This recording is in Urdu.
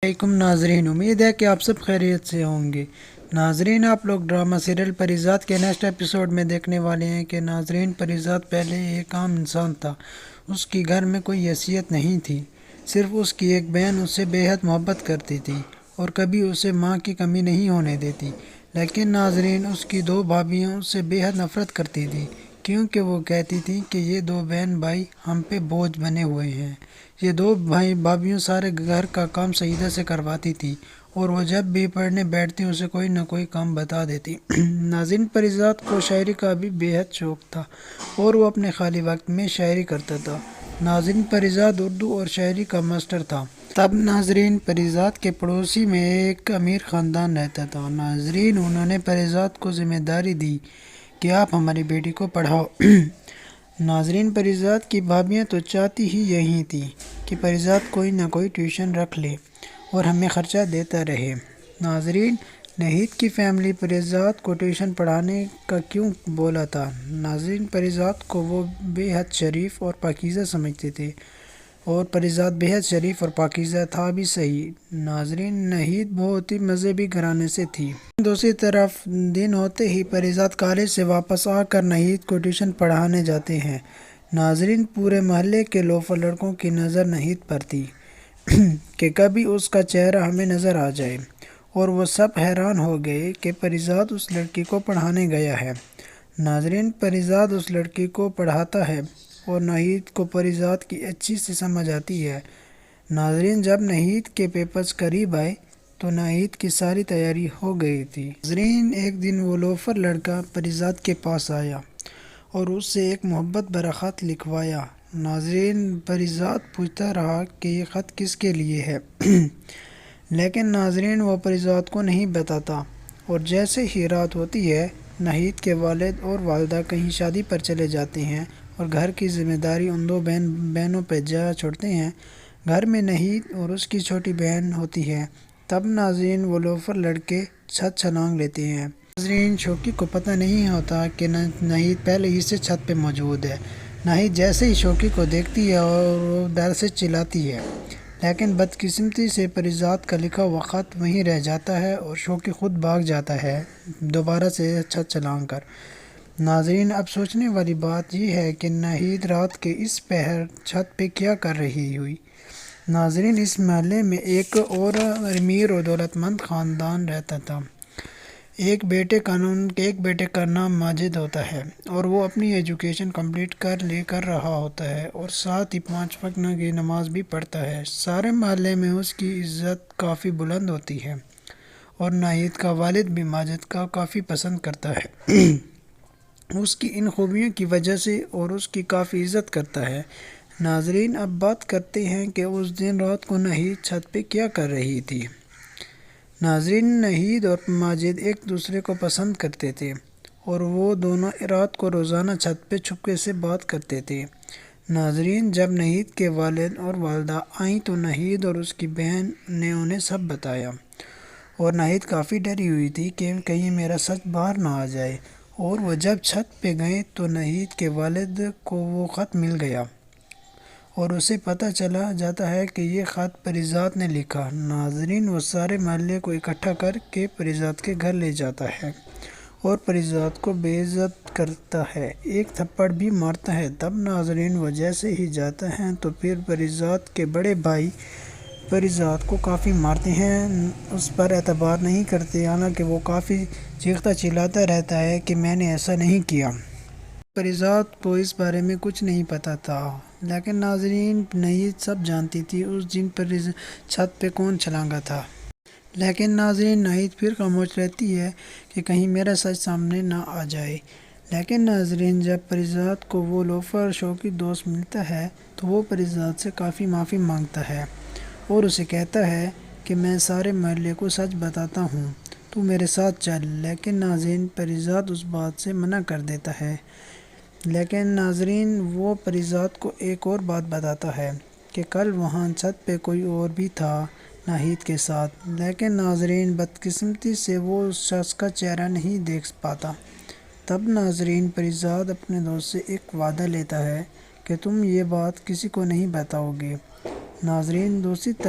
علیکم ناظرین، امید ہے کہ آپ سب خیریت سے ہوں گے۔ ناظرین، آپ لوگ ڈرامہ سیریل پریزاد کے نیکسٹ ایپیسوڈ میں دیکھنے والے ہیں کہ ناظرین پریزاد پہلے ایک عام انسان تھا۔ اس کی گھر میں کوئی حیثیت نہیں تھی، صرف اس کی ایک بہن اس سے بے حد محبت کرتی تھی اور کبھی اسے ماں کی کمی نہیں ہونے دیتی۔ لیکن ناظرین، اس کی دو بھابیاں اس سے بے حد نفرت کرتی تھیں، کیونکہ وہ کہتی تھیں کہ یہ دو بہن بھائی ہم پہ بوجھ بنے ہوئے ہیں۔ یہ دو بھابیوں سارے گھر کا کام سعیدہ سے کرواتی تھی اور وہ جب بھی پڑھنے بیٹھتی اسے کوئی نہ کوئی کام بتا دیتی۔ ناظرین، پریزاد کو شاعری کا بھی بے حد شوق تھا اور وہ اپنے خالی وقت میں شاعری کرتا تھا۔ ناظرین، پریزاد اردو اور شاعری کا ماسٹر تھا۔ تب ناظرین، پریزاد کے پڑوسی میں ایک امیر خاندان رہتا تھا۔ ناظرین، انہوں نے پریزاد کو ذمہ داری دی کہ آپ ہماری بیٹی کو پڑھاؤ۔ ناظرین، پریزاد کی بھابیاں تو چاہتی ہی یہی تھیں کہ پریزاد کوئی نہ کوئی ٹیوشن رکھ لے اور ہمیں خرچہ دیتا رہے۔ ناظرین، نہید کی فیملی پریزاد کو ٹیوشن پڑھانے کا کیوں بولا تھا؟ ناظرین، پریزاد کو وہ بے حد شریف اور پاکیزہ سمجھتے تھے اور پریزاد بے حد شریف اور پاکیزہ تھا بھی صحیح۔ ناظرین، نہید بہت ہی مذہبی گھرانے سے تھی۔ دوسری طرف دن ہوتے ہی پریزاد کالج سے واپس آ کر نہید کو ٹیوشن پڑھانے جاتے ہیں۔ ناظرین، پورے محلے کے لوفر لڑکوں کی نظر نہید پر تھی کہ کبھی اس کا چہرہ ہمیں نظر آ جائے، اور وہ سب حیران ہو گئے کہ پریزاد اس لڑکی کو پڑھانے گیا ہے۔ ناظرین، پریزاد اس لڑکی کو پڑھاتا ہے اور نہید کو پریزاد کی اچھی سے سمجھ آتی ہے۔ ناظرین، جب نہید کے پیپرز قریب آئے تو نہید کی ساری تیاری ہو گئی تھی۔ ناظرین، ایک دن وہ لوفر لڑکا پریزاد کے پاس آیا اور اس سے ایک محبت بھرا خط لکھوایا۔ ناظرین، پریزاد پوچھتا رہا کہ یہ خط کس کے لیے ہے، لیکن ناظرین وہ پریزاد کو نہیں بتاتا، اور جیسے ہی رات ہوتی ہے نہید کے والد اور والدہ کہیں شادی پر چلے جاتے ہیں اور گھر کی ذمہ داری ان دو بہنوں پہ جا چھوڑتے ہیں۔ گھر میں نہید اور اس کی چھوٹی بہن ہوتی ہے۔ تب ناظرین، وہ لوفر لڑکے چھت چھلانگ لیتے ہیں۔ ناظرین، شوقی کو پتہ نہیں ہوتا کہ نہید پہلے ہی سے چھت پہ موجود ہے۔ نہید جیسے ہی شوقی کو دیکھتی ہے اور وہ ڈر سے چلاتی ہے، لیکن بدقسمتی سے پریزاد کا لکھا ہوا خط وہیں رہ جاتا ہے اور شوقی خود بھاگ جاتا ہے دوبارہ سے چھت چھلانگ کر۔ ناظرین، اب سوچنے والی بات یہ ہے کہ نہید رات کے اس پہر چھت پہ کیا کر رہی ہوئی؟ ناظرین، اس محلے میں ایک اور امیر اور دولت مند خاندان رہتا تھا۔ ایک بیٹے کا نام ماجد ہوتا ہے اور وہ اپنی ایجوکیشن کمپلیٹ کر رہا ہوتا ہے اور ساتھ ہی 5 وقت کی نماز بھی پڑھتا ہے۔ سارے محلے میں اس کی عزت کافی بلند ہوتی ہے اور نہید کا والد بھی ماجد کا کافی پسند کرتا ہے اس کی ان خوبیوں کی وجہ سے، اور اس کی کافی عزت کرتا ہے۔ ناظرین، اب بات کرتے ہیں کہ اس دن رات کو نہید چھت پہ کیا کر رہی تھی۔ ناظرین، نہید اور ماجد ایک دوسرے کو پسند کرتے تھے اور وہ دونوں رات کو روزانہ چھت پہ چھپکے سے بات کرتے تھے۔ ناظرین، جب نہید کے والد اور والدہ آئیں تو نہید اور اس کی بہن نے انہیں سب بتایا، اور نہید کافی ڈری ہوئی تھی کہ کہیں میرا سچ باہر نہ آ جائے، اور وہ جب چھت پہ گئے تو نہید کے والد کو وہ خط مل گیا اور اسے پتہ چلا جاتا ہے کہ یہ خط پریزاد نے لکھا۔ ناظرین، وہ سارے محلے کو اکٹھا کر کے پریزاد کے گھر لے جاتا ہے اور پریزاد کو بے عزت کرتا ہے، ایک تھپڑ بھی مارتا ہے۔ تب ناظرین، وہ جیسے ہی جاتا ہے تو پھر پریزاد کے بڑے بھائی پریزاد کو کافی مارتے ہیں، اس پر اعتبار نہیں کرتے، حالانکہ وہ کافی چیختا چلاتا رہتا ہے کہ میں نے ایسا نہیں کیا۔ پریزاد کو اس بارے میں کچھ نہیں پتہ تھا، لیکن ناظرین، نہید سب جانتی تھی اس دن چھت پہ کون چھلانگا تھا۔ لیکن ناظرین، نہید پھر خاموش رہتی ہے کہ کہیں میرا سچ سامنے نہ آ جائے۔ لیکن ناظرین، جب پریزاد کو وہ لوفر شوقی دوست ملتا ہے تو وہ پریزاد سے کافی معافی مانگتا ہے اور اسے کہتا ہے کہ میں سارے محلے کو سچ بتاتا ہوں، تو میرے ساتھ چل۔ لیکن ناظرین، پریزاد اس بات سے منع کر دیتا ہے۔ لیکن ناظرین، وہ پریزاد کو ایک اور بات بتاتا ہے کہ کل وہاں چھت پہ کوئی اور بھی تھا نہید کے ساتھ، لیکن ناظرین، بدقسمتی سے وہ اس شخص کا چہرہ نہیں دیکھ پاتا۔ تب ناظرین، پریزاد اپنے دوست سے ایک وعدہ لیتا ہے کہ تم یہ بات کسی کو نہیں بتاؤ گے۔ ناظرین، دوسری طرف